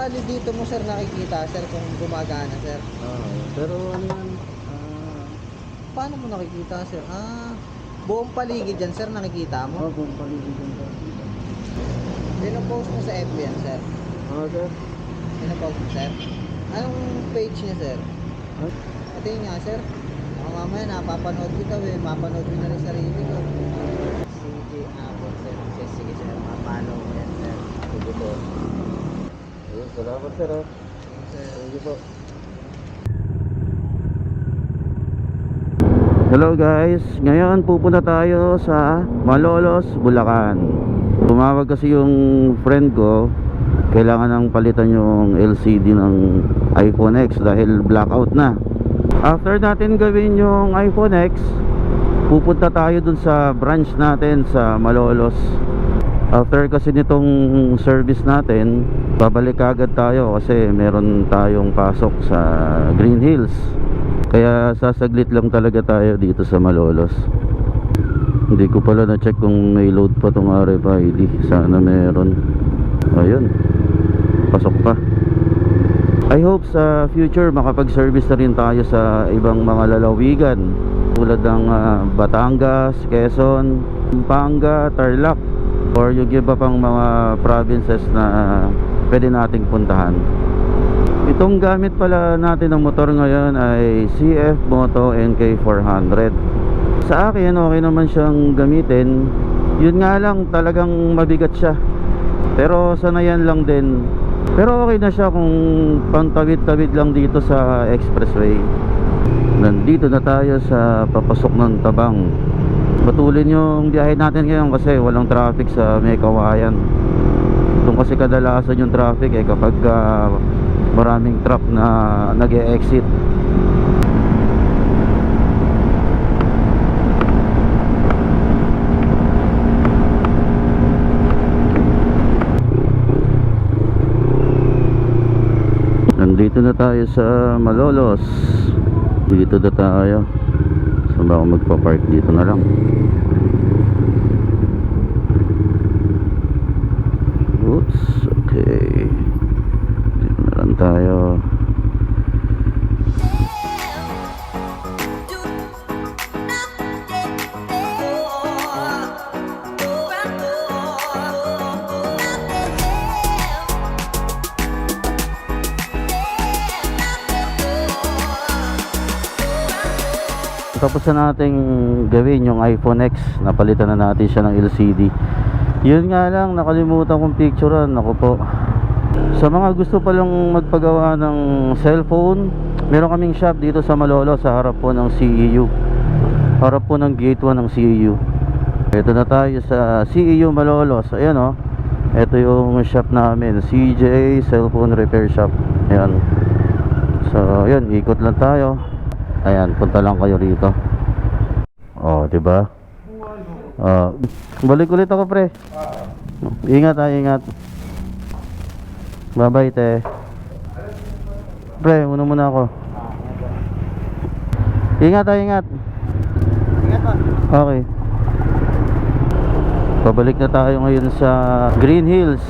bali dito mo sir nakikita sir kung gumagana sir. Pero ano yan? Paano mo nakikita sir? Buong paligid dyan sir nakikita mo? Buong paligid yan sir. Pinopost mo sa FB yan sir? Sir. Pinopost mo sir? Anong page niya sir? Ito yun nga sir. Baka mamaya napapanood kita mapanood ko na rin sarili ko. CJ Apple sir. Sige sir, mapano mo yan sir. Sige po. Ayun, salamat sir ha. Sir. Sige po. Hello guys, ngayon pupunta tayo sa Malolos, Bulacan. Tumawag kasi yung friend ko, kailangan nang palitan yung LCD ng iPhone X dahil blackout na. After natin gawin yung iPhone X, pupunta tayo dun sa branch natin sa Malolos. After kasi nitong service natin, babalik agad tayo kasi meron tayong pasok sa Green Hills. Kaya sasaglit lang talaga tayo dito sa Malolos. Hindi ko pala na-check kung may load pa tong RFID. Sana meron. Ayun, pasok pa. I hope sa future makapag-service na rin tayo sa ibang mga lalawigan tulad ng Batangas, Quezon, Pampanga, Tarlac, or yung iba pang mga provinces na pwede nating puntahan. Itong gamit pala natin ng motor ngayon ay CF Moto NK400. Sa akin okay naman siyang gamitin. Yun nga lang, talagang mabigat siya. Pero sanayan lang din. Pero okay na siya kung pantawid-tawid lang dito sa expressway. Nandito na tayo sa papasok ng Tabang. Patulin yung biyahe natin ngayon kasi walang traffic sa May Kawayan. Doon kasi kadalasan yung traffic kapag maraming truck na nag-e-exit. Nandito na tayo sa Malolos. Dito na tayo. Saan ba ako magpa-park? Dito na lang. Oops, okay. Dito na lang tayo. Tapos na nating gawin yung iPhone X. Napalitan na natin siya ng LCD. Yun nga lang, nakalimutan kong picturean. Ako po, sa mga gusto palang magpagawa ng cellphone, meron kaming shop dito sa Malolos, sa harap po ng CEU, harap po ng gate 1 ng CEU. Ito na tayo sa CEU Malolos. Ayan o, ito yung shop namin, CJ Cellphone Repair Shop. Ayan. So yun, ikot lang tayo. Ayan, punta lang kayo rito. Oh, diba? Balik ulit ako, pre. Ingat ha, ingat. Bye-bye, te. Pre, muna ako. Ingat ha, ingat. Ingat pa. Okay. Pabalik na tayo ngayon sa Green Hills.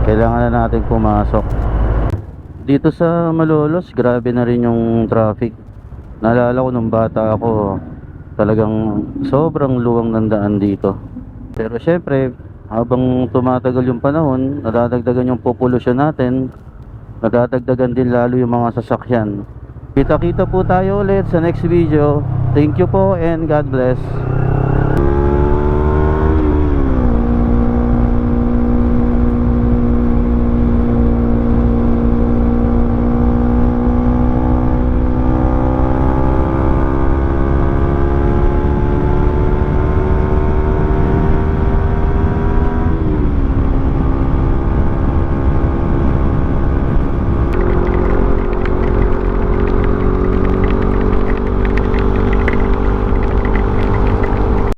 Kailangan na natin pumasok. Dito sa Malolos, grabe na rin yung traffic. Naalala ko nung bata ako, talagang sobrang luwang ng daan dito. Pero syempre, habang tumatagal yung panahon, nadadagdagan yung populasyon natin, nadadagdagan din lalo yung mga sasakyan. Kita-kita po tayo ulit sa next video. Thank you po and God bless.